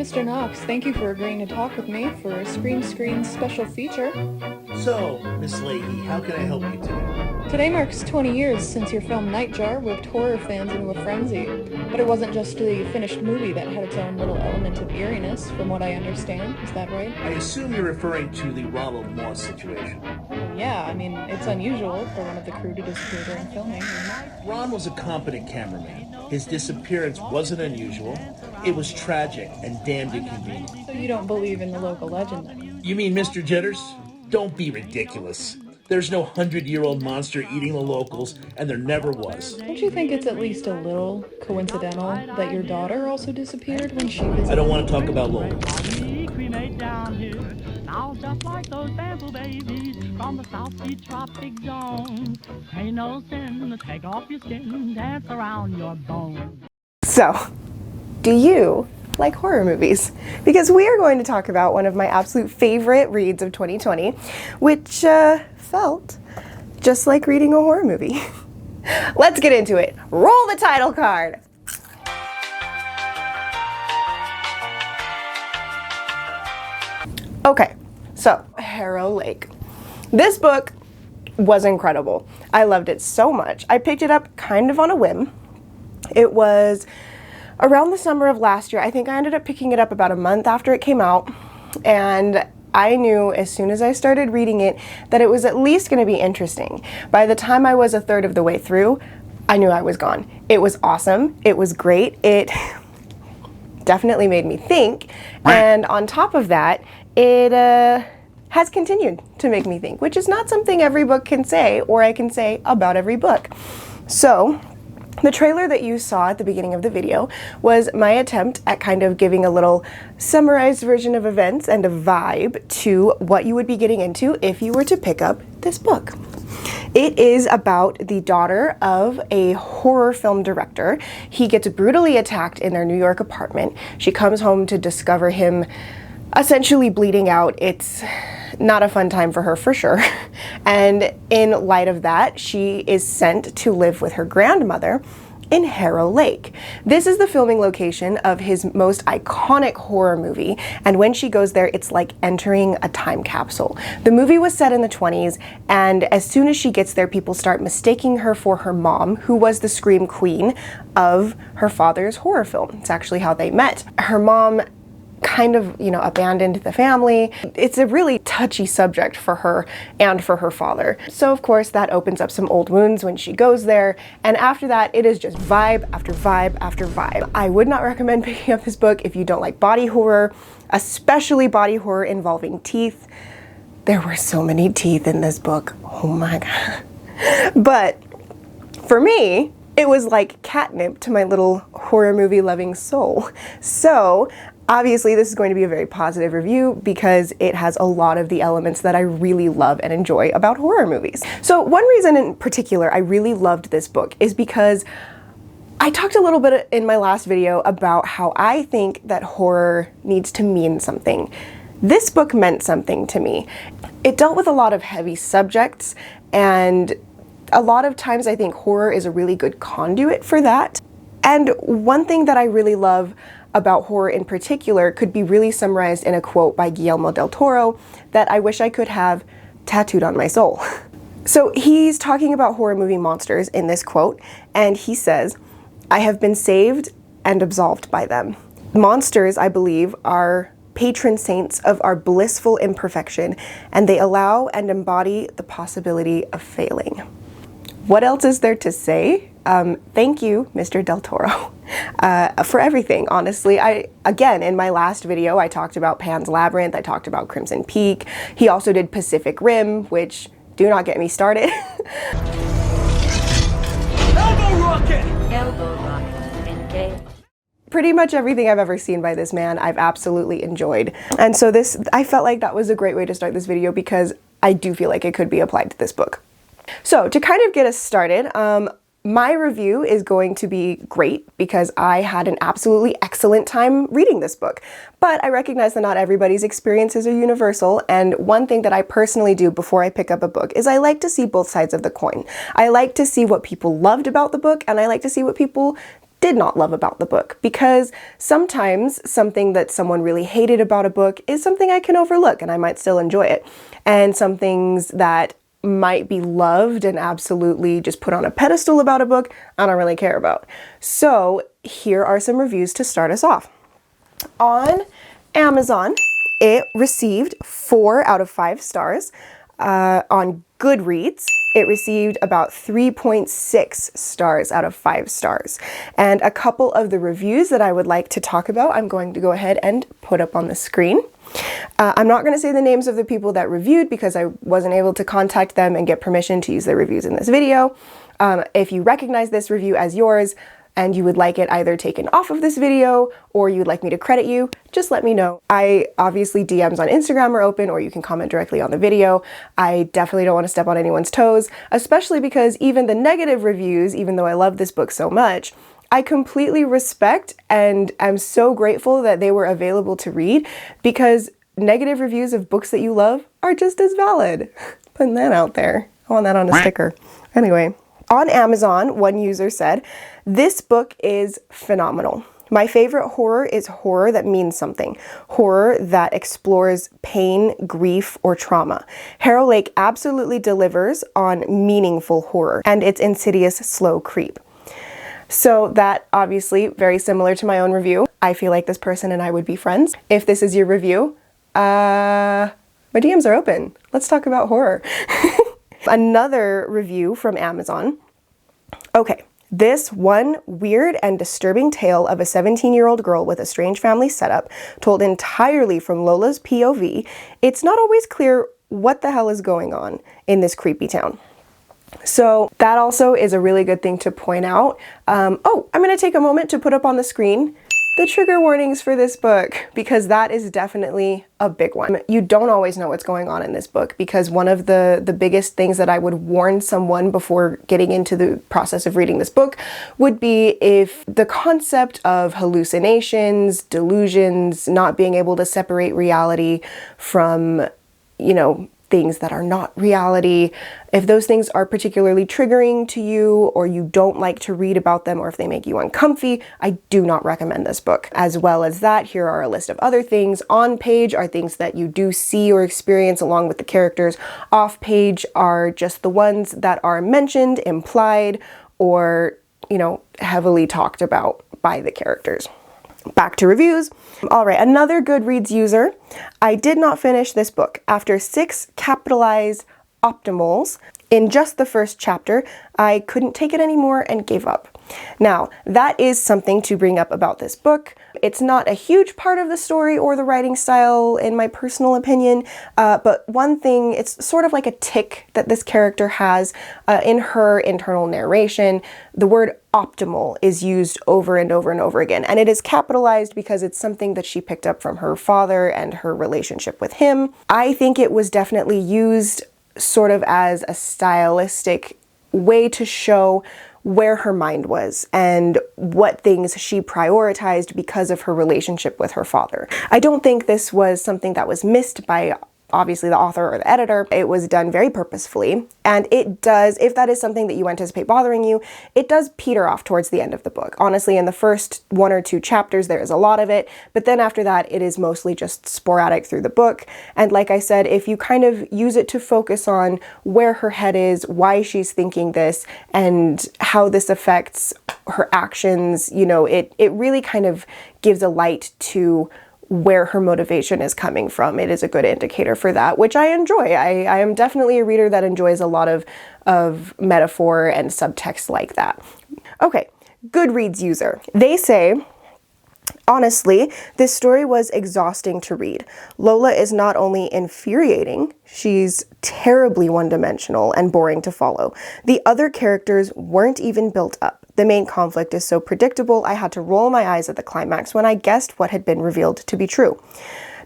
Mr. Knox, thank you for agreeing to talk with me for a Screen special feature. So, Miss Leahy, how can I help you today? Today marks 20 years since your film Nightjar whipped horror fans into a frenzy. But it wasn't just the finished movie that had its own little element of eeriness, from what I understand. Is that right? I assume you're referring to the Ronald Moss situation. Well, yeah, I mean, it's unusual for one of the crew to disappear during filming. Ron was a competent cameraman. His disappearance wasn't unusual. It was tragic and damned inconvenient. So you don't believe in the local legend, then? You mean Mr. Jitters? Don't be ridiculous. There's no 100-year-old monster eating the locals, and there never was. Don't you think it's at least a little coincidental that your daughter also disappeared when she visited? I don't want to talk about locals. Now just like those bamboo babies from the South Sea tropic zone. Ain't no sin to take off your skin, dance around your bones. So, do you like horror movies? Because we are going to talk about one of my absolute favorite reads of 2020, which felt just like reading a horror movie. Let's get into it. Roll the title card. Okay, so Harrow Lake. This book was incredible. I loved it so much. I picked it up kind of on a whim. It was around the summer of last year. I think I ended up picking it up about a month after it came out, and I knew as soon as I started reading it that it was at least going to be interesting. By the time I was a third of the way through, I knew I was gone. It was awesome. It was great. It definitely made me think, and on top of that, it has continued to make me think, which is not something every book can say, or I can say about every book. So, the trailer that you saw at the beginning of the video was my attempt at kind of giving a little summarized version of events and a vibe to what you would be getting into if you were to pick up this book. It is about the daughter of a horror film director. He gets brutally attacked in their New York apartment. She comes home to discover him essentially bleeding out. It's not a fun time for her, for sure. And in light of that, she is sent to live with her grandmother in Harrow Lake. This is the filming location of his most iconic horror movie, and when she goes there, it's like entering a time capsule. The movie was set in the 20s, and as soon as she gets there, people start mistaking her for her mom, who was the scream queen of her father's horror film. It's actually how they met. Her mom kind of, abandoned the family. It's a really touchy subject for her and for her father. So of course that opens up some old wounds when she goes there, and after that it is just vibe after vibe after vibe. I would not recommend picking up this book if you don't like body horror, especially body horror involving teeth. There were so many teeth in this book. Oh my god. But for me, it was like catnip to my little horror movie loving soul. So obviously, this is going to be a very positive review because it has a lot of the elements that I really love and enjoy about horror movies. So one reason in particular I really loved this book is because I talked a little bit in my last video about how I think that horror needs to mean something. This book meant something to me. It dealt with a lot of heavy subjects, and a lot of times I think horror is a really good conduit for that. And one thing that I really love about horror in particular could be really summarized in a quote by Guillermo del Toro that I wish I could have tattooed on my soul. So he's talking about horror movie monsters in this quote, and he says, "I have been saved and absolved by them. Monsters, I believe, are patron saints of our blissful imperfection, and they allow and embody the possibility of failing." What else is there to say? Thank you, Mr. Del Toro, for everything, honestly. Again, in my last video, I talked about Pan's Labyrinth, I talked about Crimson Peak. He also did Pacific Rim, which, do not get me started. Elbow rocket! Elbow rocket engaged. Pretty much everything I've ever seen by this man, I've absolutely enjoyed. And so I felt like that was a great way to start this video because I do feel like it could be applied to this book. So to kind of get us started, my review is going to be great because I had an absolutely excellent time reading this book. But I recognize that not everybody's experiences are universal, and one thing that I personally do before I pick up a book is I like to see both sides of the coin. I like to see what people loved about the book, and I like to see what people did not love about the book, because sometimes something that someone really hated about a book is something I can overlook and I might still enjoy it. And some things that might be loved and absolutely just put on a pedestal about a book, I don't really care about. So here are some reviews to start us off. On Amazon, it received 4 out of 5 stars. On Goodreads, it received about 3.6 stars out of 5 stars. And a couple of the reviews that I would like to talk about, I'm going to go ahead and put up on the screen. I'm not going to say the names of the people that reviewed because I wasn't able to contact them and get permission to use their reviews in this video. If you recognize this review as yours, and you would like it either taken off of this video or you would like me to credit you, just let me know. Obviously DMs on Instagram are open, or you can comment directly on the video. I definitely don't want to step on anyone's toes, especially because even the negative reviews, even though I love this book so much, I completely respect and I'm so grateful that they were available to read, because negative reviews of books that you love are just as valid. Putting that out there. I want that on a sticker. Anyway, on Amazon, one user said, "This book is phenomenal. My favorite horror is horror that means something. Horror that explores pain, grief, or trauma. Harrow Lake absolutely delivers on meaningful horror and its insidious slow creep." So that obviously very similar to my own review. I feel like this person and I would be friends. If this is your review, my DMs are open. Let's talk about horror. Another review from Amazon. Okay, this one weird and disturbing tale of a 17-year-old girl with a strange family setup, told entirely from Lola's POV. It's not always clear what the hell is going on in this creepy town. So that also is a really good thing to point out. I'm going to take a moment to put up on the screen the trigger warnings for this book, because that is definitely a big one. You don't always know what's going on in this book, because one of the biggest things that I would warn someone before getting into the process of reading this book would be if the concept of hallucinations, delusions, not being able to separate reality from, things that are not reality, if those things are particularly triggering to you, or you don't like to read about them, or if they make you uncomfy, I do not recommend this book. As well as that, here are a list of other things. On page are things that you do see or experience along with the characters. Off page are just the ones that are mentioned, implied, or, heavily talked about by the characters. Back to reviews. All right, another Goodreads user. "I did not finish this book. After 6 capitalized optimals in just the first chapter, I couldn't take it anymore and gave up." Now, that is something to bring up about this book. It's not a huge part of the story or the writing style, in my personal opinion, but one thing, it's sort of like a tick that this character has in her internal narration. The word optimal is used over and over and over again, and it is capitalized because it's something that she picked up from her father and her relationship with him. I think it was definitely used sort of as a stylistic way to show where her mind was and what things she prioritized because of her relationship with her father. I don't think this was something that was missed by obviously the author or the editor. It was done very purposefully, and it does, if that is something that you anticipate bothering you, it does peter off towards the end of the book. Honestly, in the first 1 or 2 chapters, there is a lot of it, but then after that, it is mostly just sporadic through the book. And like I said, if you kind of use it to focus on where her head is, why she's thinking this, and how this affects her actions, it really kind of gives a light to where her motivation is coming from. It is a good indicator for that, which I enjoy. I am definitely a reader that enjoys a lot of metaphor and subtext like that. Okay, Goodreads user. They say, "Honestly, this story was exhausting to read. Lola is not only infuriating, she's terribly one-dimensional and boring to follow. The other characters weren't even built up. The main conflict is so predictable, I had to roll my eyes at the climax when I guessed what had been revealed to be true.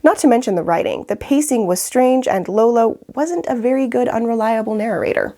Not to mention the writing. The pacing was strange, and Lola wasn't a very good, unreliable narrator."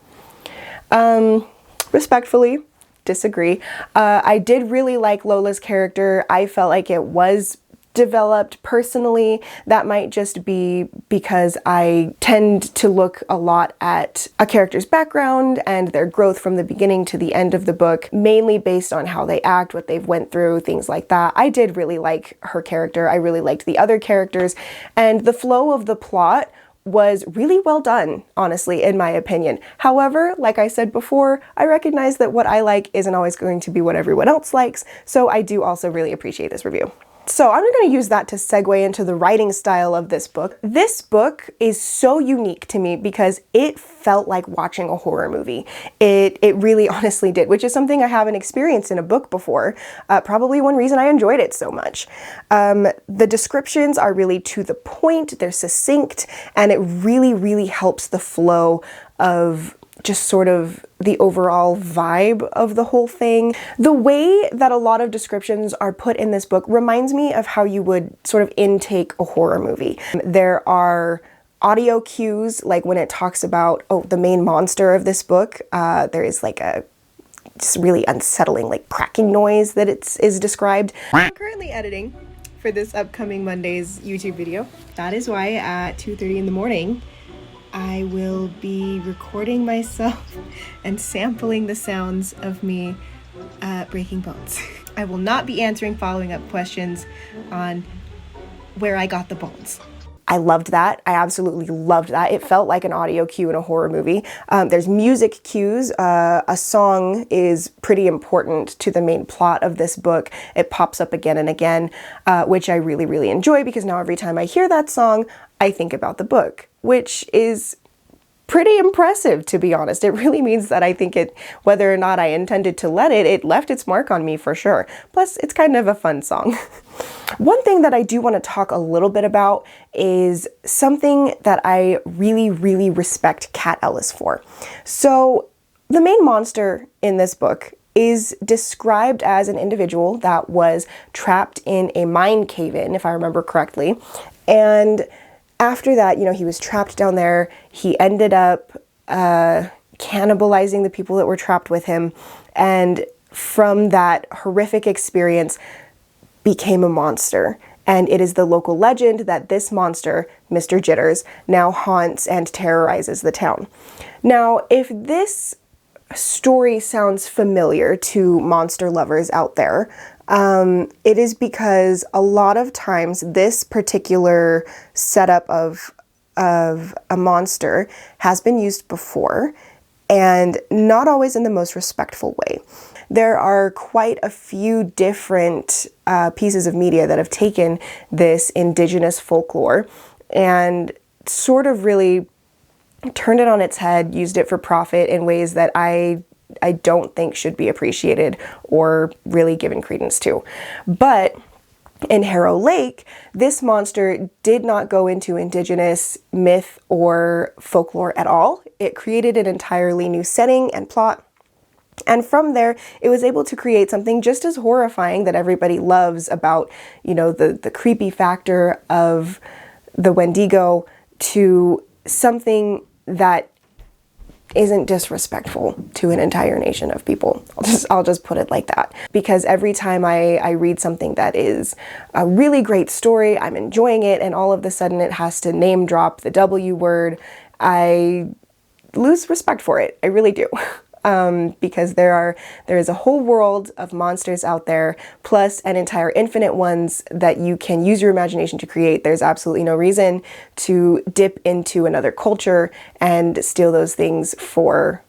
Respectfully, disagree. I did really like Lola's character. I felt like it was developed personally. That might just be because I tend to look a lot at a character's background and their growth from the beginning to the end of the book, mainly based on how they act, what they've went through, things like that. I did really like her character. I really liked the other characters, and the flow of the plot was really well done, honestly, in my opinion. However, like I said before, I recognize that what I like isn't always going to be what everyone else likes, so I do also really appreciate this review. So I'm going to use that to segue into the writing style of this book. This book is so unique to me because it felt like watching a horror movie. It really honestly did, which is something I haven't experienced in a book before. Probably one reason I enjoyed it so much. The descriptions are really to the point, they're succinct, and it really helps the flow of just sort of the overall vibe of the whole thing. The way that a lot of descriptions are put in this book reminds me of how you would sort of intake a horror movie. There are audio cues, like when it talks about, the main monster of this book, there is like a just really unsettling like cracking noise that is described. I'm currently editing for this upcoming Monday's YouTube video. That is why at 2:30 in the morning, I will be recording myself and sampling the sounds of me breaking bones. I will not be answering following up questions on where I got the bones. I loved that. I absolutely loved that. It felt like an audio cue in a horror movie. There's music cues. A song is pretty important to the main plot of this book. It pops up again and again, which I really enjoy because now every time I hear that song, I think about the book, which is pretty impressive, to be honest. It really means that I think it, whether or not I intended to let it, it left its mark on me for sure. Plus, it's kind of a fun song. One thing that I do want to talk a little bit about is something that I really respect Kat Ellis for. So, the main monster in this book is described as an individual that was trapped in a mine cave-in, if I remember correctly, and after that, he was trapped down there. He ended up cannibalizing the people that were trapped with him, and from that horrific experience became a monster. And it is the local legend that this monster, Mr. Jitters, now haunts and terrorizes the town. Now, if this story sounds familiar to monster lovers out there, it is because a lot of times this particular setup of a monster has been used before, and not always in the most respectful way. There are quite a few different pieces of media that have taken this indigenous folklore and sort of really turned it on its head, used it for profit in ways that I don't think should be appreciated or really given credence to. But in Harrow Lake, this monster did not go into indigenous myth or folklore at all. It created an entirely new setting and plot. And from there, it was able to create something just as horrifying that everybody loves about, the creepy factor of the Wendigo, to something that isn't disrespectful to an entire nation of people. I'll just put it like that. Because every time I read something that is a really great story, I'm enjoying it, and all of a sudden it has to name drop the W word, I lose respect for it. I really do. Because there is a whole world of monsters out there, plus an entire infinite ones that you can use your imagination to create. There's absolutely no reason to dip into another culture and steal those things for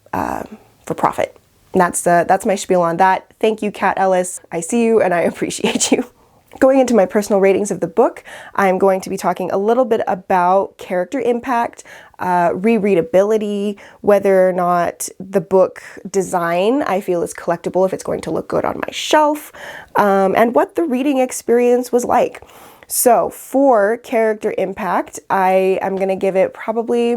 profit. And that's my spiel on that. Thank you, Kat Ellis. I see you and I appreciate you. Going into my personal ratings of the book, I'm going to be talking a little bit about character impact, rereadability, whether or not the book design I feel is collectible, if it's going to look good on my shelf, and what the reading experience was like. So for character impact, I am going to give it probably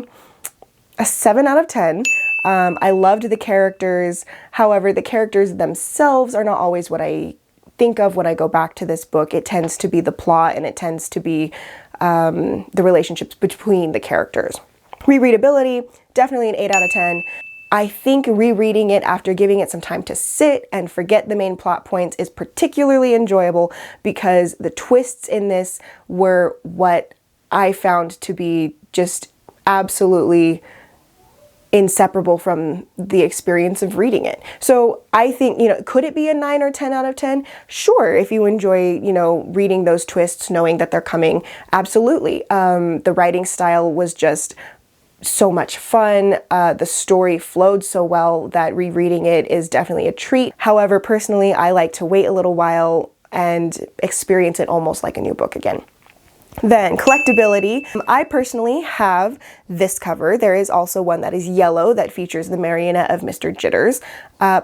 a 7 out of 10. I loved the characters. However, the characters themselves are not always what I think of when I go back to this book. It tends to be the plot, and it tends to be the relationships between the characters. Rereadability, definitely an 8 out of 10. I think rereading it after giving it some time to sit and forget the main plot points is particularly enjoyable because the twists in this were what I found to be just absolutely inseparable from the experience of reading it. So I think, could it be a 9 or 10 out of 10? Sure, if you enjoy, reading those twists, knowing that they're coming, absolutely. The writing style was just so much fun. The story flowed so well that rereading it is definitely a treat. However, personally, I like to wait a little while and experience it almost like a new book again. Then collectability. I personally have this cover. There is also one that is yellow that features the marionette of Mr. Jitters.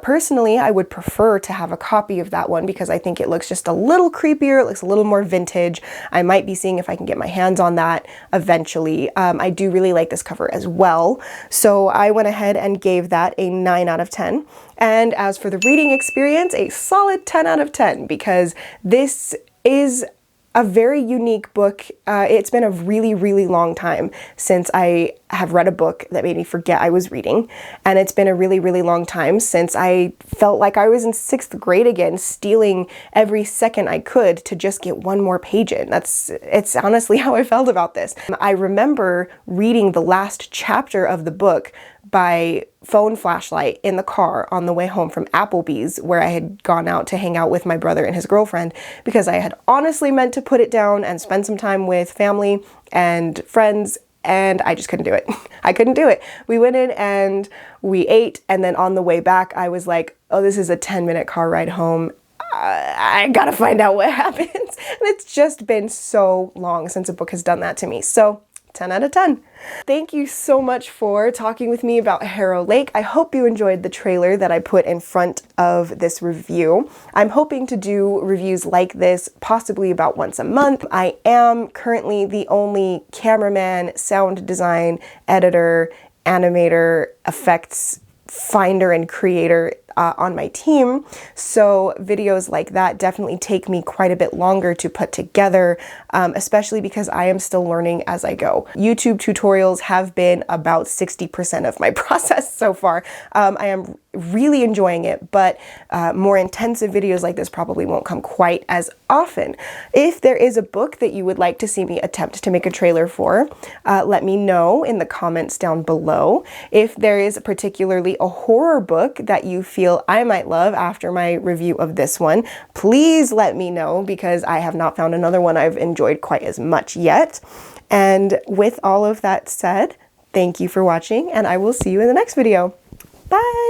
Personally, I would prefer to have a copy of that one because I think it looks just a little creepier. It looks a little more vintage. I might be seeing if I can get my hands on that eventually. I do really like this cover as well. So I went ahead and gave that a 9 out of 10. And as for the reading experience, a solid 10 out of 10 because this is a very unique book. It's been a really, really long time since I have read a book that made me forget I was reading. And it's been a really, really long time since I felt like I was in 6th grade again, stealing every second I could to just get one more page in. It's honestly how I felt about this. I remember reading the last chapter of the book by phone flashlight in the car on the way home from Applebee's, where I had gone out to hang out with my brother and his girlfriend because I had honestly meant to put it down and spend some time with family and friends, and I just couldn't do it. I couldn't do it. We went in and we ate, and then on the way back, I was like, oh, this is a 10-minute car ride home. I gotta find out what happens. And it's just been so long since a book has done that to me. So 10 out of 10. Thank you so much for talking with me about Harrow Lake. I hope you enjoyed the trailer that I put in front of this review. I'm hoping to do reviews like this possibly about once a month. I am currently the only cameraman, sound design, editor, animator, effects finder, and creator on my team. So videos like that definitely take me quite a bit longer to put together, especially because I am still learning as I go. YouTube tutorials have been about 60% of my process so far. I am really enjoying it, but more intensive videos like this probably won't come quite as often. If there is a book that you would like to see me attempt to make a trailer for, let me know in the comments down below. If there is particularly a horror book that you feel I might love after my review of this one, please let me know because I have not found another one I've enjoyed quite as much yet. And with all of that said, thank you for watching, and I will see you in the next video. Bye!